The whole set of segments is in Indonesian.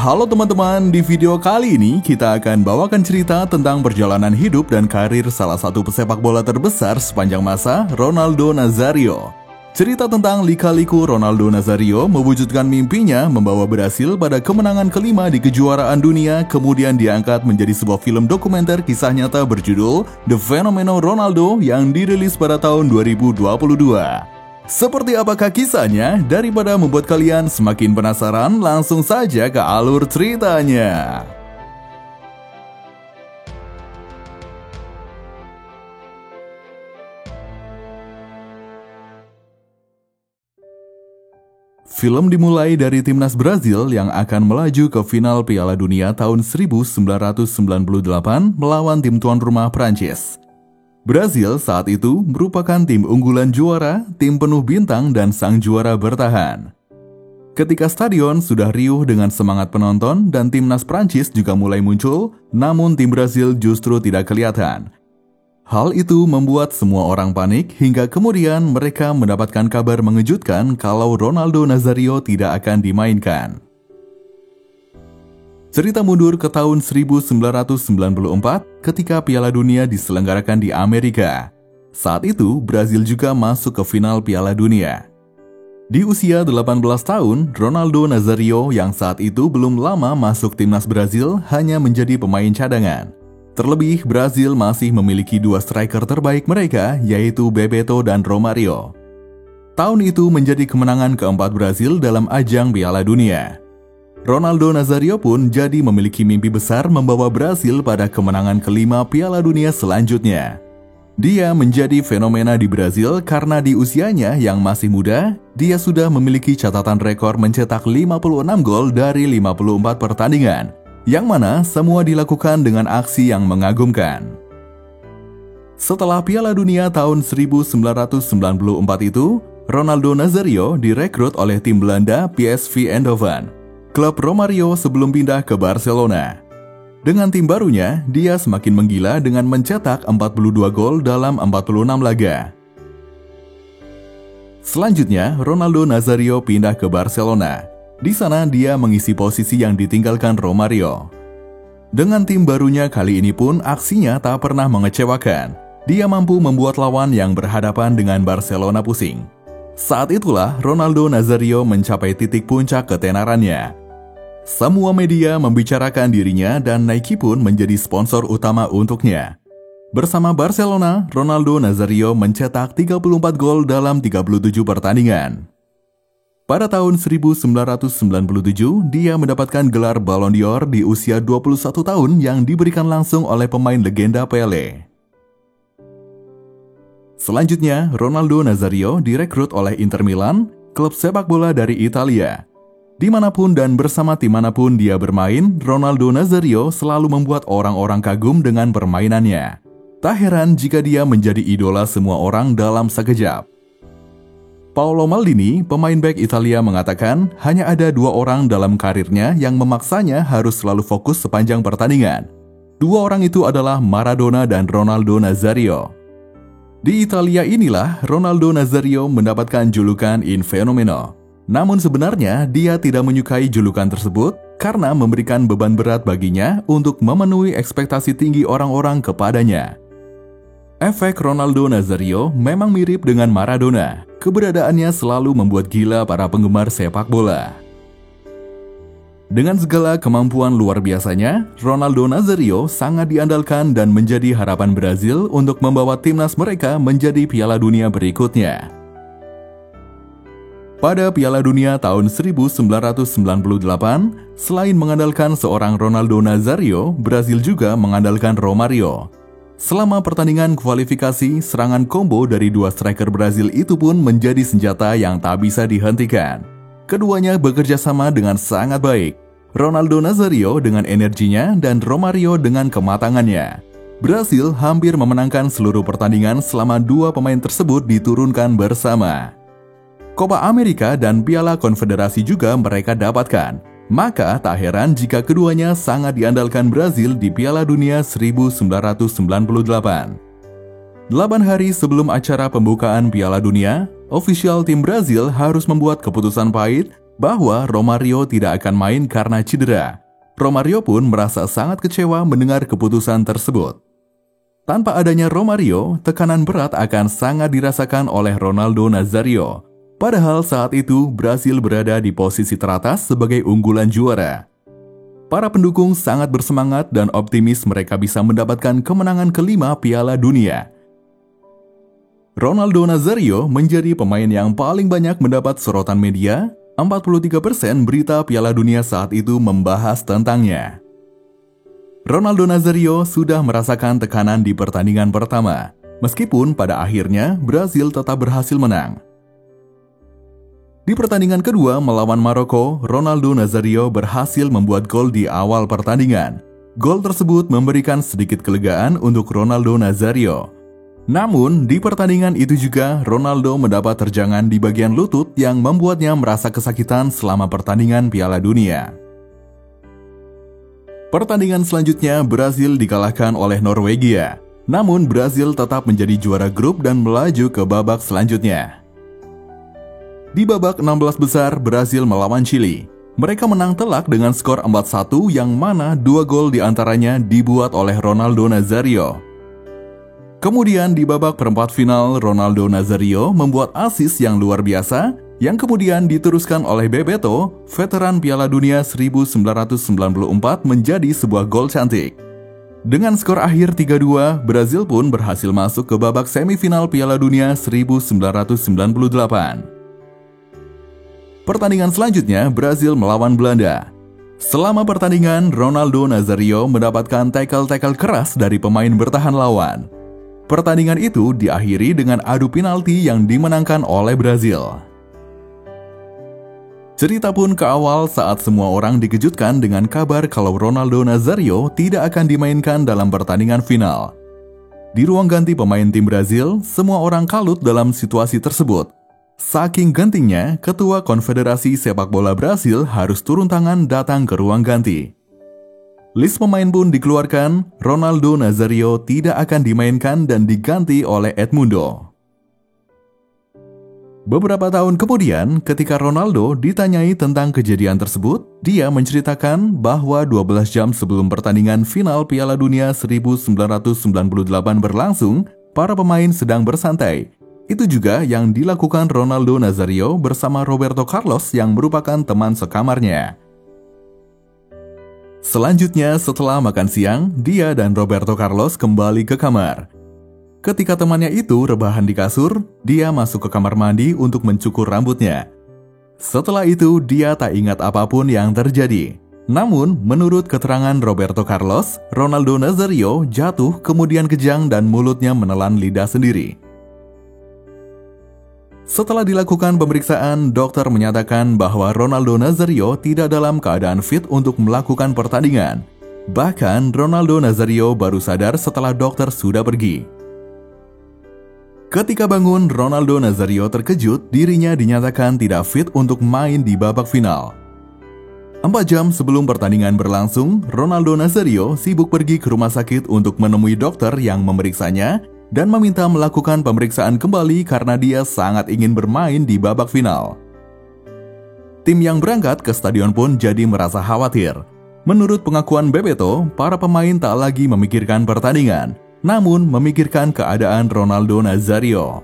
Halo teman-teman, di video kali ini kita akan bawakan cerita tentang perjalanan hidup dan karir salah satu pesepak bola terbesar sepanjang masa, Ronaldo Nazario. Cerita tentang lika-liku Ronaldo Nazario mewujudkan mimpinya membawa Brasil pada kemenangan kelima di kejuaraan dunia, kemudian diangkat menjadi sebuah film dokumenter kisah nyata berjudul The Phenomenal Ronaldo yang dirilis pada tahun 2022. Seperti apakah kisahnya? Daripada membuat kalian semakin penasaran, langsung saja ke alur ceritanya. Film dimulai dari timnas Brazil yang akan melaju ke final Piala Dunia tahun 1998 melawan tim tuan rumah Prancis. Brazil saat itu merupakan tim unggulan juara, tim penuh bintang dan sang juara bertahan. Ketika stadion sudah riuh dengan semangat penonton dan timnas Prancis juga mulai muncul, namun tim Brazil justru tidak kelihatan. Hal itu membuat semua orang panik hingga kemudian mereka mendapatkan kabar mengejutkan kalau Ronaldo Nazario tidak akan dimainkan. Cerita mundur ke tahun 1994 ketika Piala Dunia diselenggarakan di Amerika. Saat itu, Brazil juga masuk ke final Piala Dunia. Di usia 18 tahun, Ronaldo Nazario yang saat itu belum lama masuk timnas Brazil hanya menjadi pemain cadangan. Terlebih, Brazil masih memiliki dua striker terbaik mereka, yaitu Bebeto dan Romario. Tahun itu menjadi kemenangan keempat Brazil dalam ajang Piala Dunia. Ronaldo Nazario pun jadi memiliki mimpi besar membawa Brasil pada kemenangan kelima Piala Dunia selanjutnya. Dia menjadi fenomena di Brasil karena di usianya yang masih muda, dia sudah memiliki catatan rekor mencetak 56 gol dari 54 pertandingan, yang mana semua dilakukan dengan aksi yang mengagumkan. Setelah Piala Dunia tahun 1994 itu, Ronaldo Nazario direkrut oleh tim Belanda PSV Eindhoven, klub Romario sebelum pindah ke Barcelona. Dengan tim barunya, dia semakin menggila dengan mencetak 42 gol dalam 46 laga. Selanjutnya, Ronaldo Nazario pindah ke Barcelona. Di sana dia mengisi posisi yang ditinggalkan Romario. Dengan tim barunya kali ini pun aksinya tak pernah mengecewakan. Dia mampu membuat lawan yang berhadapan dengan Barcelona pusing. Saat itulah Ronaldo Nazario mencapai titik puncak ketenarannya. Semua media membicarakan dirinya dan Nike pun menjadi sponsor utama untuknya. Bersama Barcelona, Ronaldo Nazario mencetak 34 gol dalam 37 pertandingan. Pada tahun 1997, dia mendapatkan gelar Ballon d'Or di usia 21 tahun yang diberikan langsung oleh pemain legenda Pelé. Selanjutnya, Ronaldo Nazario direkrut oleh Inter Milan, klub sepak bola dari Italia. Dimanapun dan bersama tim manapun dia bermain, Ronaldo Nazario selalu membuat orang-orang kagum dengan permainannya. Tak heran jika dia menjadi idola semua orang dalam sekejap. Paolo Maldini, pemain bek Italia mengatakan hanya ada dua orang dalam karirnya yang memaksanya harus selalu fokus sepanjang pertandingan. Dua orang itu adalah Maradona dan Ronaldo Nazario. Di Italia inilah Ronaldo Nazario mendapatkan julukan Il Fenomeno. Namun sebenarnya dia tidak menyukai julukan tersebut karena memberikan beban berat baginya untuk memenuhi ekspektasi tinggi orang-orang kepadanya. Efek Ronaldo Nazario memang mirip dengan Maradona. Keberadaannya selalu membuat gila para penggemar sepak bola. Dengan segala kemampuan luar biasanya, Ronaldo Nazario sangat diandalkan dan menjadi harapan Brazil untuk membawa timnas mereka menjadi Piala Dunia berikutnya. Pada Piala Dunia tahun 1998, selain mengandalkan seorang Ronaldo Nazario, Brazil juga mengandalkan Romario. Selama pertandingan kualifikasi, serangan combo dari dua striker Brazil itu pun menjadi senjata yang tak bisa dihentikan. Keduanya bekerja sama dengan sangat baik. Ronaldo Nazario dengan energinya dan Romario dengan kematangannya. Brazil hampir memenangkan seluruh pertandingan selama dua pemain tersebut diturunkan bersama. Copa America dan Piala Konfederasi juga mereka dapatkan. Maka tak heran jika keduanya sangat diandalkan Brazil di Piala Dunia 1998. 8 hari sebelum acara pembukaan Piala Dunia, ofisial tim Brazil harus membuat keputusan pahit bahwa Romario tidak akan main karena cedera. Romario pun merasa sangat kecewa mendengar keputusan tersebut. Tanpa adanya Romario, tekanan berat akan sangat dirasakan oleh Ronaldo Nazário. Padahal saat itu Brasil berada di posisi teratas sebagai unggulan juara. Para pendukung sangat bersemangat dan optimis mereka bisa mendapatkan kemenangan kelima Piala Dunia. Ronaldo Nazário menjadi pemain yang paling banyak mendapat sorotan media. 43% berita Piala Dunia saat itu membahas tentangnya. Ronaldo Nazário sudah merasakan tekanan di pertandingan pertama, meskipun pada akhirnya Brasil tetap berhasil menang. Di pertandingan kedua melawan Maroko, Ronaldo Nazário berhasil membuat gol di awal pertandingan. Gol tersebut memberikan sedikit kelegaan untuk Ronaldo Nazário. Namun, di pertandingan itu juga Ronaldo mendapat terjangan di bagian lutut yang membuatnya merasa kesakitan selama pertandingan Piala Dunia. Pertandingan selanjutnya Brasil dikalahkan oleh Norwegia. Namun, Brasil tetap menjadi juara grup dan melaju ke babak selanjutnya. Di babak 16 besar, Brasil melawan Chili. Mereka menang telak dengan skor 4-1 yang mana 2 gol diantaranya dibuat oleh Ronaldo Nazário. Kemudian di babak perempat final, Ronaldo Nazário membuat assist yang luar biasa yang kemudian diteruskan oleh Bebeto, veteran Piala Dunia 1994 menjadi sebuah gol cantik. Dengan skor akhir 3-2, Brasil pun berhasil masuk ke babak semifinal Piala Dunia 1998. Pertandingan selanjutnya, Brasil melawan Belanda. Selama pertandingan, Ronaldo Nazário mendapatkan tackle-tackle keras dari pemain bertahan lawan. Pertandingan itu diakhiri dengan adu penalti yang dimenangkan oleh Brasil. Cerita pun ke awal saat semua orang dikejutkan dengan kabar kalau Ronaldo Nazário tidak akan dimainkan dalam pertandingan final. Di ruang ganti pemain tim Brasil, semua orang kalut dalam situasi tersebut. Saking gentingnya, Ketua Konfederasi Sepak Bola Brasil harus turun tangan datang ke ruang ganti. List pemain pun dikeluarkan, Ronaldo Nazário tidak akan dimainkan dan diganti oleh Edmundo. Beberapa tahun kemudian, ketika Ronaldo ditanyai tentang kejadian tersebut, dia menceritakan bahwa 12 jam sebelum pertandingan final Piala Dunia 1998 berlangsung, para pemain sedang bersantai. Itu juga yang dilakukan Ronaldo Nazário bersama Roberto Carlos yang merupakan teman sekamarnya. Selanjutnya, setelah makan siang, dia dan Roberto Carlos kembali ke kamar. Ketika temannya itu rebahan di kasur, dia masuk ke kamar mandi untuk mencukur rambutnya. Setelah itu, dia tak ingat apapun yang terjadi. Namun, menurut keterangan Roberto Carlos, Ronaldo Nazário jatuh kemudian kejang dan mulutnya menelan lidah sendiri. Setelah dilakukan pemeriksaan, dokter menyatakan bahwa Ronaldo Nazário tidak dalam keadaan fit untuk melakukan pertandingan. Bahkan, Ronaldo Nazário baru sadar setelah dokter sudah pergi. Ketika bangun, Ronaldo Nazário terkejut dirinya dinyatakan tidak fit untuk main di babak final. 4 jam sebelum pertandingan berlangsung, Ronaldo Nazário sibuk pergi ke rumah sakit untuk menemui dokter yang memeriksanya dan meminta melakukan pemeriksaan kembali karena dia sangat ingin bermain di babak final. Tim yang berangkat ke stadion pun jadi merasa khawatir. Menurut pengakuan Bebeto, para pemain tak lagi memikirkan pertandingan, namun memikirkan keadaan Ronaldo Nazário.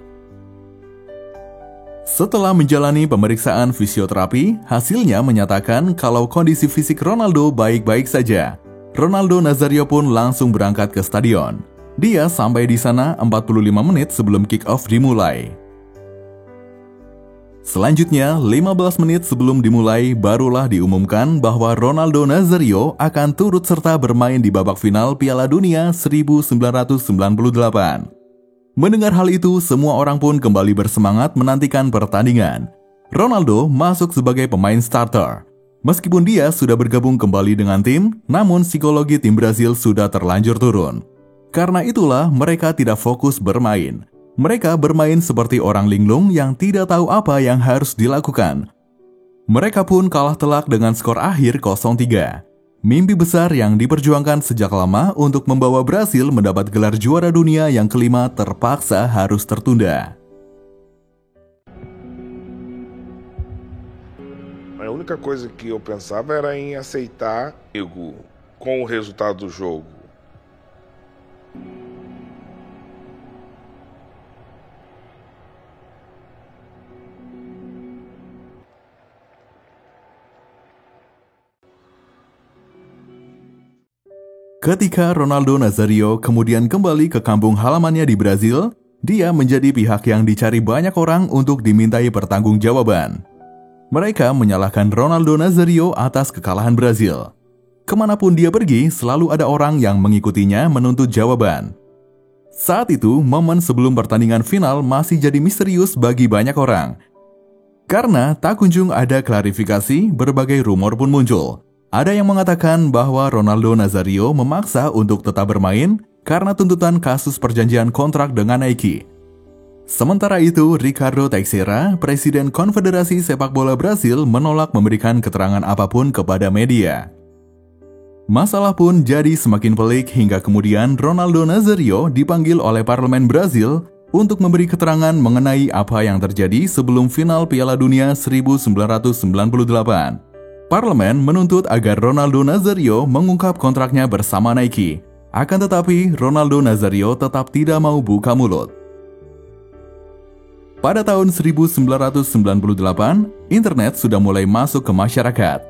Setelah menjalani pemeriksaan fisioterapi, hasilnya menyatakan kalau kondisi fisik Ronaldo baik-baik saja. Ronaldo Nazário pun langsung berangkat ke stadion. Dia sampai di sana 45 menit sebelum kick-off dimulai. Selanjutnya, 15 menit sebelum dimulai, barulah diumumkan bahwa Ronaldo Nazário akan turut serta bermain di babak final Piala Dunia 1998. Mendengar hal itu, semua orang pun kembali bersemangat menantikan pertandingan. Ronaldo masuk sebagai pemain starter. Meskipun dia sudah bergabung kembali dengan tim, namun psikologi tim Brasil sudah terlanjur turun. Karena itulah mereka tidak fokus bermain. Mereka bermain seperti orang linglung yang tidak tahu apa yang harus dilakukan. Mereka pun kalah telak dengan skor akhir 0-3. Mimpi besar yang diperjuangkan sejak lama untuk membawa Brasil mendapat gelar juara dunia yang kelima terpaksa harus tertunda. única coisa que eu pensava era em aceitar com o resultado do jogo. Ketika Ronaldo Nazario kemudian kembali ke kampung halamannya di Brazil, dia menjadi pihak yang dicari banyak orang untuk dimintai pertanggungjawaban. Mereka menyalahkan Ronaldo Nazario atas kekalahan Brazil. Kemanapun dia pergi, selalu ada orang yang mengikutinya menuntut jawaban. Saat itu, momen sebelum pertandingan final masih jadi misterius bagi banyak orang. Karena tak kunjung ada klarifikasi, berbagai rumor pun muncul. Ada yang mengatakan bahwa Ronaldo Nazario memaksa untuk tetap bermain karena tuntutan kasus perjanjian kontrak dengan Nike. Sementara itu, Ricardo Teixeira, Presiden Konfederasi Sepak Bola Brasil, menolak memberikan keterangan apapun kepada media. Masalah pun jadi semakin pelik hingga kemudian Ronaldo Nazario dipanggil oleh Parlemen Brasil untuk memberi keterangan mengenai apa yang terjadi sebelum final Piala Dunia 1998. Parlemen menuntut agar Ronaldo Nazario mengungkap kontraknya bersama Nike. Akan tetapi, Ronaldo Nazario tetap tidak mau buka mulut. Pada tahun 1998, internet sudah mulai masuk ke masyarakat.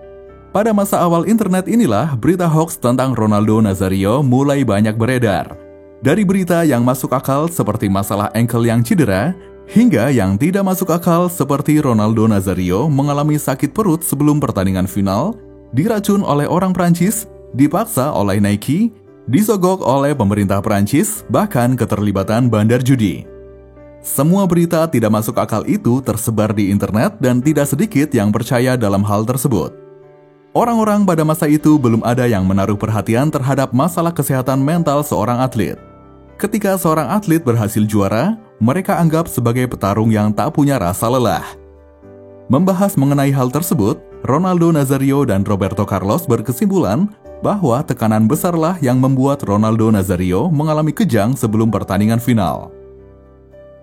Pada masa awal internet inilah, berita hoax tentang Ronaldo Nazario mulai banyak beredar. Dari berita yang masuk akal seperti masalah ankle yang cedera, hingga yang tidak masuk akal seperti Ronaldo Nazario mengalami sakit perut sebelum pertandingan final, diracun oleh orang Prancis, dipaksa oleh Nike, disogok oleh pemerintah Prancis, bahkan keterlibatan bandar judi. Semua berita tidak masuk akal itu tersebar di internet dan tidak sedikit yang percaya dalam hal tersebut. Orang-orang pada masa itu belum ada yang menaruh perhatian terhadap masalah kesehatan mental seorang atlet. Ketika seorang atlet berhasil juara, mereka anggap sebagai petarung yang tak punya rasa lelah. Membahas mengenai hal tersebut, Ronaldo Nazario dan Roberto Carlos berkesimpulan bahwa tekanan besarlah yang membuat Ronaldo Nazario mengalami kejang sebelum pertandingan final.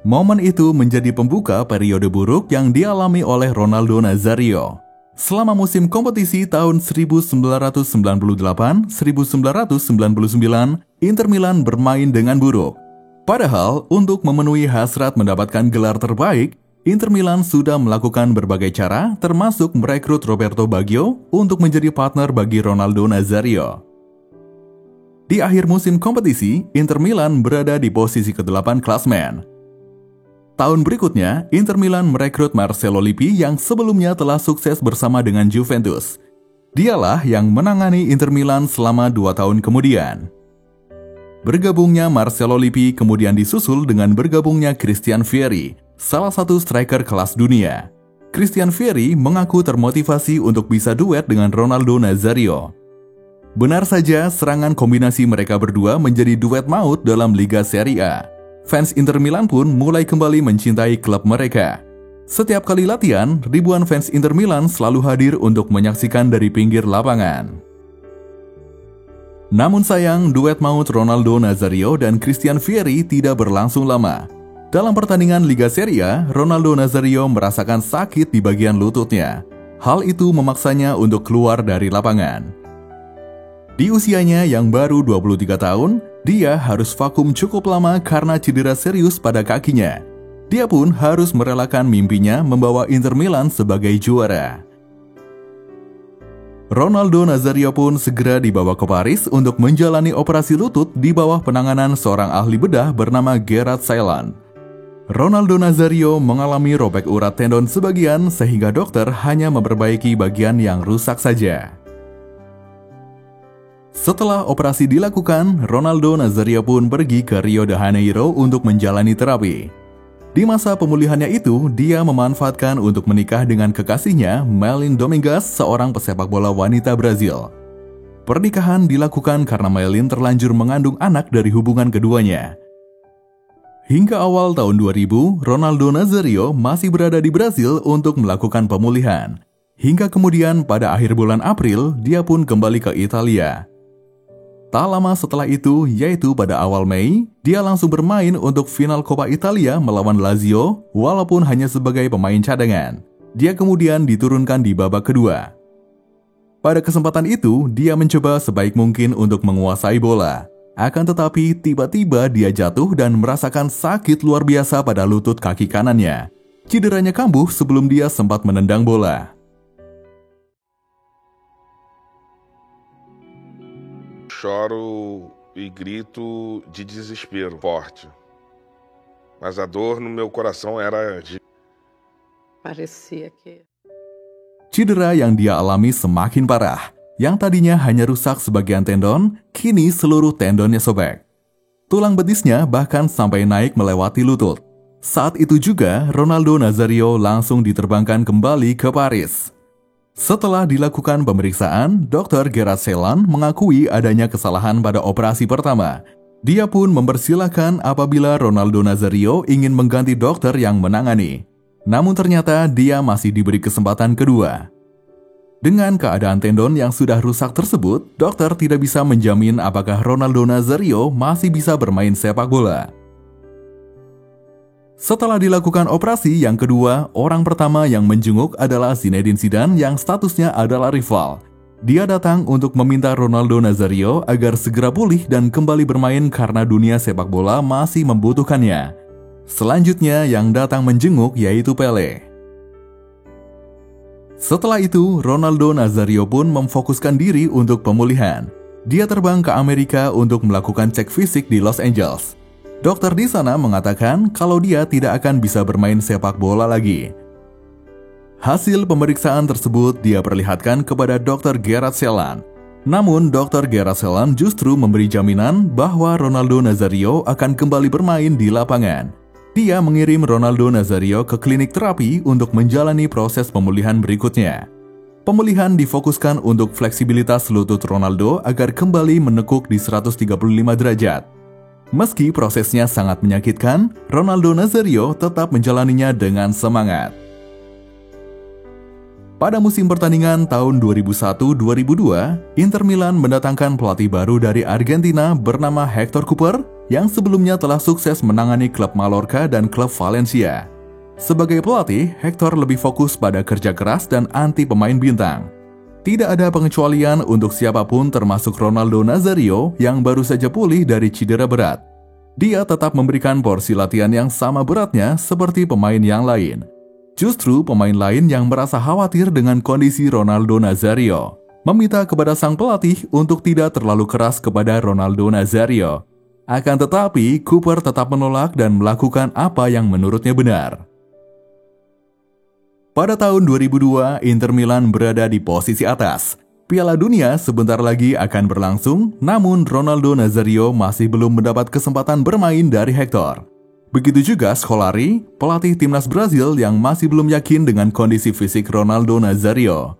Momen itu menjadi pembuka periode buruk yang dialami oleh Ronaldo Nazario. Selama musim kompetisi tahun 1998-1999, Inter Milan bermain dengan buruk. Padahal, untuk memenuhi hasrat mendapatkan gelar terbaik, Inter Milan sudah melakukan berbagai cara, termasuk merekrut Roberto Baggio untuk menjadi partner bagi Ronaldo Nazario. Di akhir musim kompetisi, Inter Milan berada di posisi ke-8 klasmen. Tahun berikutnya, Inter Milan merekrut Marcelo Lippi yang sebelumnya telah sukses bersama dengan Juventus. Dialah yang menangani Inter Milan selama 2 tahun kemudian. Bergabungnya Marcelo Lippi kemudian disusul dengan bergabungnya Christian Vieri, salah satu striker kelas dunia. Christian Vieri mengaku termotivasi untuk bisa duet dengan Ronaldo Nazario. Benar saja, serangan kombinasi mereka berdua menjadi duet maut dalam Liga Serie A. Fans Inter Milan pun mulai kembali mencintai klub mereka. Setiap kali latihan, ribuan fans Inter Milan selalu hadir untuk menyaksikan dari pinggir lapangan. Namun sayang, duet maut Ronaldo Nazario dan Christian Vieri tidak berlangsung lama. Dalam pertandingan Liga Serie A, Ronaldo Nazario merasakan sakit di bagian lututnya. Hal itu memaksanya untuk keluar dari lapangan. Di usianya yang baru 23 tahun, dia harus vakum cukup lama karena cedera serius pada kakinya. Dia pun harus merelakan mimpinya membawa Inter Milan sebagai juara. Ronaldo Nazario pun segera dibawa ke Paris untuk menjalani operasi lutut di bawah penanganan seorang ahli bedah bernama Gerard Seiland. Ronaldo Nazario mengalami robek urat tendon sebagian sehingga dokter hanya memperbaiki bagian yang rusak saja. Setelah operasi dilakukan, Ronaldo Nazario pun pergi ke Rio de Janeiro untuk menjalani terapi. Di masa pemulihannya itu, dia memanfaatkan untuk menikah dengan kekasihnya, Meilin Domingues, seorang pesepak bola wanita Brazil. Pernikahan dilakukan karena Meilin terlanjur mengandung anak dari hubungan keduanya. Hingga awal tahun 2000, Ronaldo Nazario masih berada di Brazil untuk melakukan pemulihan. Hingga kemudian pada akhir bulan April, dia pun kembali ke Italia. Tak lama setelah itu, yaitu pada awal Mei, dia langsung bermain untuk final Coppa Italia melawan Lazio, walaupun hanya sebagai pemain cadangan. Dia kemudian diturunkan di babak kedua. Pada kesempatan itu, dia mencoba sebaik mungkin untuk menguasai bola. Akan tetapi, tiba-tiba dia jatuh dan merasakan sakit luar biasa pada lutut kaki kanannya. Cederanya kambuh sebelum dia sempat menendang bola. Choro e grito de desespero forte. Mas a dor no meu coração era de... Parecia que... Cedera yang dia alami semakin parah. Yang tadinya hanya rusak sebagian tendon, kini seluruh tendonnya sobek. Tulang betisnya bahkan sampai naik melewati lutut. Saat itu juga, Ronaldo Nazario langsung diterbangkan kembali ke Paris. Setelah dilakukan pemeriksaan, Dr. Gerard Celan mengakui adanya kesalahan pada operasi pertama. Dia pun mempersilahkan apabila Ronaldo Nazario ingin mengganti dokter yang menangani. Namun ternyata dia masih diberi kesempatan kedua. Dengan keadaan tendon yang sudah rusak tersebut, dokter tidak bisa menjamin apakah Ronaldo Nazario masih bisa bermain sepak bola. Setelah dilakukan operasi yang kedua, orang pertama yang menjenguk adalah Zinedine Zidane yang statusnya adalah rival. Dia datang untuk meminta Ronaldo Nazario agar segera pulih dan kembali bermain karena dunia sepak bola masih membutuhkannya. Selanjutnya yang datang menjenguk yaitu Pelé. Setelah itu, Ronaldo Nazario pun memfokuskan diri untuk pemulihan. Dia terbang ke Amerika untuk melakukan cek fisik di Los Angeles. Dokter di sana mengatakan kalau dia tidak akan bisa bermain sepak bola lagi. Hasil pemeriksaan tersebut dia perlihatkan kepada Dr. Gerard Celan. Namun, Dr. Gerard Celan justru memberi jaminan bahwa Ronaldo Nazario akan kembali bermain di lapangan. Dia mengirim Ronaldo Nazario ke klinik terapi untuk menjalani proses pemulihan berikutnya. Pemulihan difokuskan untuk fleksibilitas lutut Ronaldo agar kembali menekuk di 135 derajat. Meski prosesnya sangat menyakitkan, Ronaldo Nazario tetap menjalaninya dengan semangat. Pada musim pertandingan tahun 2001-2002, Inter Milan mendatangkan pelatih baru dari Argentina bernama Hector Cúper yang sebelumnya telah sukses menangani klub Mallorca dan klub Valencia. Sebagai pelatih, Hector lebih fokus pada kerja keras dan anti pemain bintang. Tidak ada pengecualian untuk siapapun termasuk Ronaldo Nazario yang baru saja pulih dari cedera berat. Dia tetap memberikan porsi latihan yang sama beratnya seperti pemain yang lain. Justru pemain lain yang merasa khawatir dengan kondisi Ronaldo Nazario meminta kepada sang pelatih untuk tidak terlalu keras kepada Ronaldo Nazario. Akan tetapi, Cúper tetap menolak dan melakukan apa yang menurutnya benar. Pada tahun 2002, Inter Milan berada di posisi atas. Piala Dunia sebentar lagi akan berlangsung, namun Ronaldo Nazario masih belum mendapat kesempatan bermain dari Hector. Begitu juga Scolari, pelatih timnas Brazil yang masih belum yakin dengan kondisi fisik Ronaldo Nazario.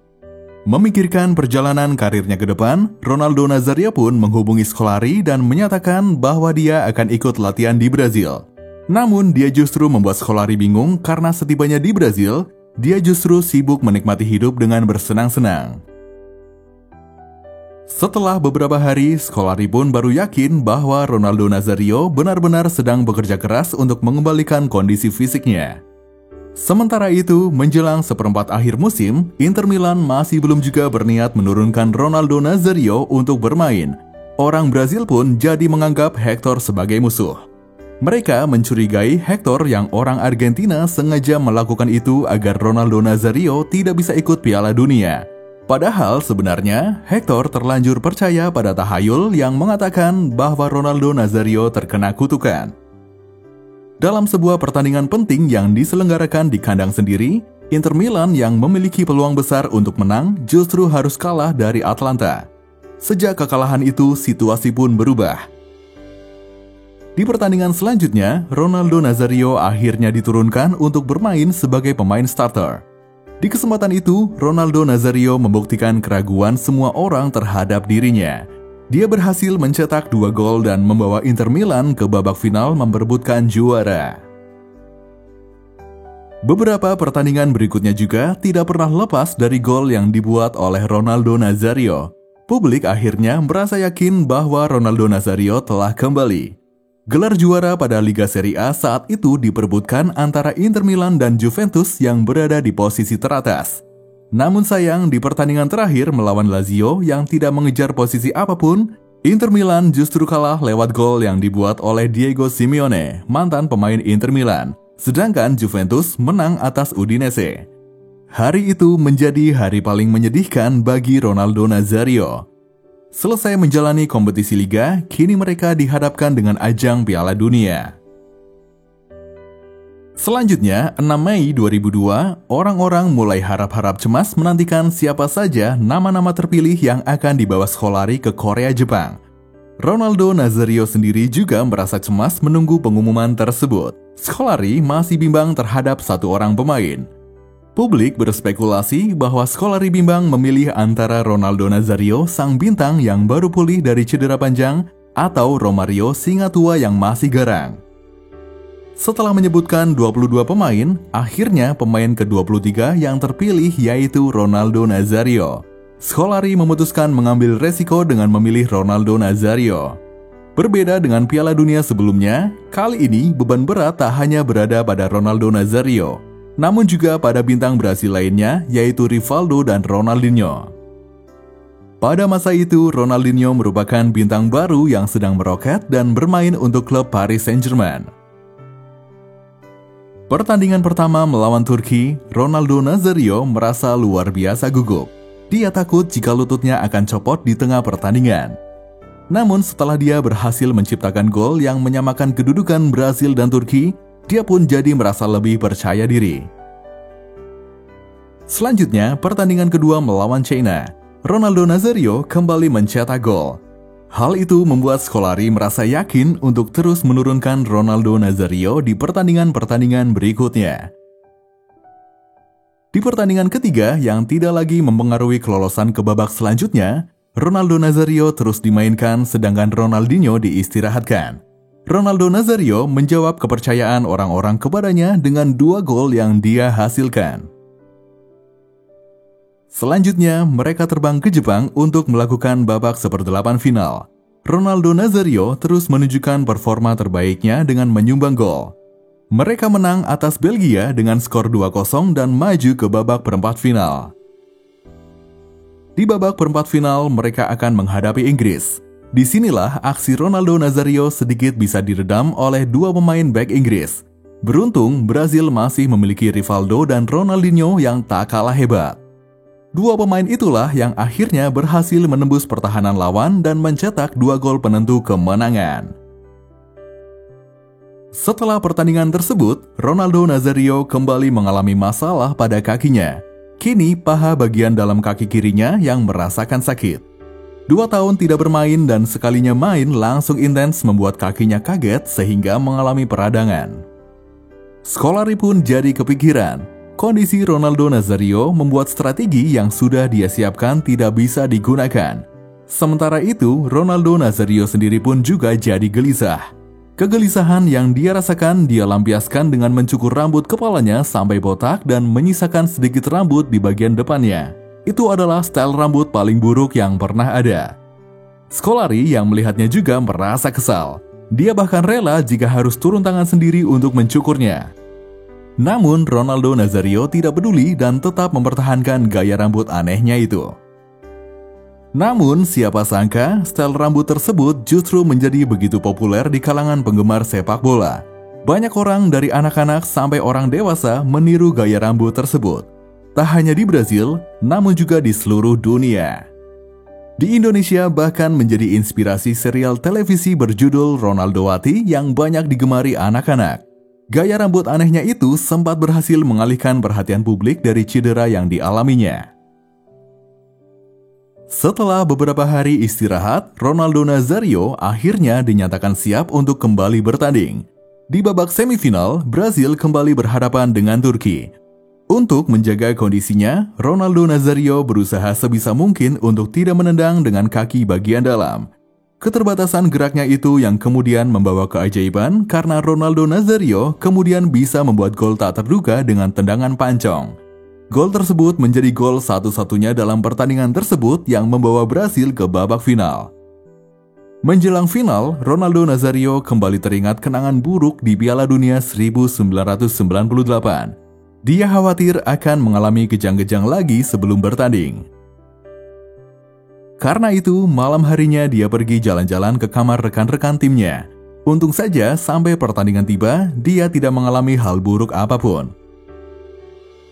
Memikirkan perjalanan karirnya ke depan, Ronaldo Nazario pun menghubungi Scolari dan menyatakan bahwa dia akan ikut latihan di Brazil. Namun dia justru membuat Scolari bingung karena setibanya di Brazil, dia justru sibuk menikmati hidup dengan bersenang-senang. Setelah beberapa hari, Scolari pun baru yakin bahwa Ronaldo Nazario benar-benar sedang bekerja keras untuk mengembalikan kondisi fisiknya. Sementara itu, menjelang seperempat akhir musim, Inter Milan masih belum juga berniat menurunkan Ronaldo Nazario untuk bermain. Orang Brazil pun jadi menganggap Hector sebagai musuh. Mereka mencurigai Hector yang orang Argentina sengaja melakukan itu agar Ronaldo Nazario tidak bisa ikut Piala Dunia. Padahal sebenarnya Hector terlanjur percaya pada tahayul yang mengatakan bahwa Ronaldo Nazario terkena kutukan. Dalam sebuah pertandingan penting yang diselenggarakan di kandang sendiri, Inter Milan yang memiliki peluang besar untuk menang justru harus kalah dari Atalanta. Sejak kekalahan itu, situasi pun berubah. Di pertandingan selanjutnya, Ronaldo Nazario akhirnya diturunkan untuk bermain sebagai pemain starter. Di kesempatan itu, Ronaldo Nazario membuktikan keraguan semua orang terhadap dirinya. Dia berhasil mencetak 2 gol dan membawa Inter Milan ke babak final memperebutkan juara. Beberapa pertandingan berikutnya juga tidak pernah lepas dari gol yang dibuat oleh Ronaldo Nazario. Publik akhirnya merasa yakin bahwa Ronaldo Nazario telah kembali. Gelar juara pada Liga Serie A saat itu diperebutkan antara Inter Milan dan Juventus yang berada di posisi teratas. Namun sayang di pertandingan terakhir melawan Lazio yang tidak mengejar posisi apapun, Inter Milan justru kalah lewat gol yang dibuat oleh Diego Simeone, mantan pemain Inter Milan. Sedangkan Juventus menang atas Udinese. Hari itu menjadi hari paling menyedihkan bagi Ronaldo Nazario. Selesai menjalani kompetisi liga, kini mereka dihadapkan dengan ajang Piala Dunia. Selanjutnya, 6 Mei 2002, orang-orang mulai harap-harap cemas menantikan siapa saja nama-nama terpilih yang akan dibawa Scolari ke Korea Jepang. Ronaldo Nazario sendiri juga merasa cemas menunggu pengumuman tersebut. Scolari masih bimbang terhadap satu orang pemain. Publik berspekulasi bahwa Scolari bimbang memilih antara Ronaldo Nazario, sang bintang yang baru pulih dari cedera panjang, atau Romario, singa tua yang masih garang. Setelah menyebutkan 22 pemain, akhirnya pemain ke-23 yang terpilih yaitu Ronaldo Nazario. Scolari memutuskan mengambil resiko dengan memilih Ronaldo Nazario. Berbeda dengan Piala Dunia sebelumnya, kali ini beban berat tak hanya berada pada Ronaldo Nazario, namun juga pada bintang Brasil lainnya yaitu Rivaldo dan Ronaldinho. Pada masa itu, Ronaldinho merupakan bintang baru yang sedang meroket dan bermain untuk klub Paris Saint-Germain. Pertandingan pertama melawan Turki, Ronaldo Nazario merasa luar biasa gugup. Dia takut jika lututnya akan copot di tengah pertandingan. Namun setelah dia berhasil menciptakan gol yang menyamakan kedudukan Brasil dan Turki, dia pun jadi merasa lebih percaya diri. Selanjutnya, pertandingan kedua melawan China. Ronaldo Nazario kembali mencetak gol. Hal itu membuat Scolari merasa yakin untuk terus menurunkan Ronaldo Nazario di pertandingan-pertandingan berikutnya. Di pertandingan ketiga yang tidak lagi mempengaruhi kelolosan ke babak selanjutnya, Ronaldo Nazario terus dimainkan sedangkan Ronaldinho diistirahatkan. Ronaldo Nazario menjawab kepercayaan orang-orang kepadanya dengan 2 gol yang dia hasilkan. Selanjutnya, mereka terbang ke Jepang untuk melakukan babak seperdelapan final. Ronaldo Nazario terus menunjukkan performa terbaiknya dengan menyumbang gol. Mereka menang atas Belgia dengan skor 2-0 dan maju ke babak perempat final. Di babak perempat final, mereka akan menghadapi Inggris. Disinilah aksi Ronaldo Nazario sedikit bisa diredam oleh 2 pemain bek Inggris. Beruntung, Brasil masih memiliki Rivaldo dan Ronaldinho yang tak kalah hebat. 2 pemain itulah yang akhirnya berhasil menembus pertahanan lawan dan mencetak 2 gol penentu kemenangan. Setelah pertandingan tersebut, Ronaldo Nazario kembali mengalami masalah pada kakinya. Kini, paha bagian dalam kaki kirinya yang merasakan sakit. 2 tahun tidak bermain dan sekalinya main langsung intens membuat kakinya kaget sehingga mengalami peradangan. Scolari pun jadi kepikiran. Kondisi Ronaldo Nazario membuat strategi yang sudah dia siapkan tidak bisa digunakan. Sementara itu, Ronaldo Nazario sendiri pun juga jadi gelisah. Kegelisahan yang dia rasakan dia lampiaskan dengan mencukur rambut kepalanya sampai botak dan menyisakan sedikit rambut di bagian depannya. Itu adalah style rambut paling buruk yang pernah ada. Scolari yang melihatnya juga merasa kesal. Dia bahkan rela jika harus turun tangan sendiri untuk mencukurnya. Namun Ronaldo Nazario tidak peduli dan tetap mempertahankan gaya rambut anehnya itu. Namun siapa sangka style rambut tersebut justru menjadi begitu populer di kalangan penggemar sepak bola. Banyak orang dari anak-anak sampai orang dewasa meniru gaya rambut tersebut. Tak hanya di Brasil, namun juga di seluruh dunia. Di Indonesia bahkan menjadi inspirasi serial televisi berjudul Ronaldowati yang banyak digemari anak-anak. Gaya rambut anehnya itu sempat berhasil mengalihkan perhatian publik dari cedera yang dialaminya. Setelah beberapa hari istirahat, Ronaldo Nazario akhirnya dinyatakan siap untuk kembali bertanding. Di babak semifinal, Brasil kembali berhadapan dengan Turki. Untuk menjaga kondisinya, Ronaldo Nazario berusaha sebisa mungkin untuk tidak menendang dengan kaki bagian dalam. Keterbatasan geraknya itu yang kemudian membawa keajaiban karena Ronaldo Nazario kemudian bisa membuat gol tak terduga dengan tendangan pancong. Gol tersebut menjadi gol satu-satunya dalam pertandingan tersebut yang membawa Brasil ke babak final. Menjelang final, Ronaldo Nazario kembali teringat kenangan buruk di Piala Dunia 1998. Dia khawatir akan mengalami kejang-kejang lagi sebelum bertanding. Karena itu, malam harinya dia pergi jalan-jalan ke kamar rekan-rekan timnya. Untung saja sampai pertandingan tiba, dia tidak mengalami hal buruk apapun.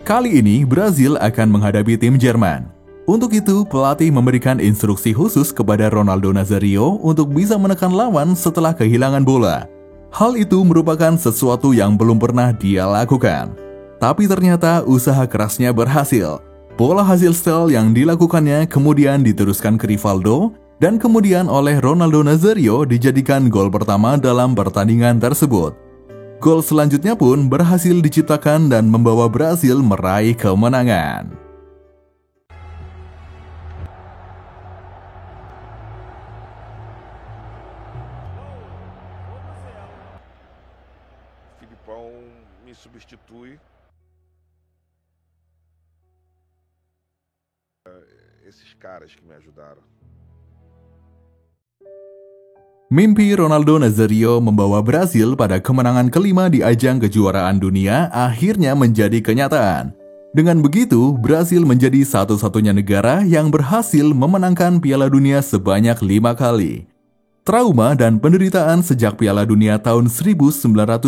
Kali ini, Brazil akan menghadapi tim Jerman. Untuk itu, pelatih memberikan instruksi khusus kepada Ronaldo Nazario untuk bisa menekan lawan setelah kehilangan bola. Hal itu merupakan sesuatu yang belum pernah dia lakukan. Tapi ternyata usaha kerasnya berhasil. Pola hasil setel yang dilakukannya kemudian diteruskan ke Rivaldo, dan kemudian oleh Ronaldo Nazario dijadikan gol pertama dalam pertandingan tersebut. Gol selanjutnya pun berhasil diciptakan dan membawa Brazil meraih kemenangan. Filipão me substitui. Esses caras que me ajudaram. Mimpi Ronaldo Nazario membawa Brazil pada kemenangan kelima di ajang kejuaraan dunia akhirnya menjadi kenyataan. Dengan begitu, Brazil menjadi satu-satunya negara yang berhasil memenangkan Piala Dunia sebanyak 5 kali. Trauma dan penderitaan sejak Piala Dunia tahun 1998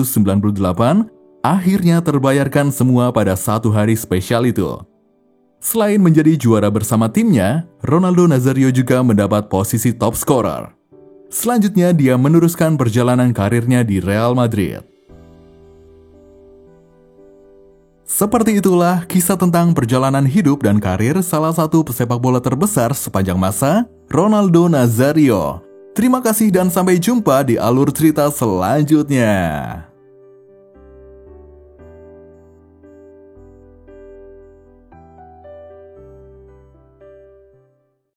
akhirnya terbayarkan semua pada satu hari spesial itu. Selain menjadi juara bersama timnya, Ronaldo Nazario juga mendapat posisi top scorer. Selanjutnya, dia meneruskan perjalanan karirnya di Real Madrid. Seperti itulah kisah tentang perjalanan hidup dan karir salah satu pesepak bola terbesar sepanjang masa, Ronaldo Nazario. Terima kasih dan sampai jumpa di alur cerita selanjutnya.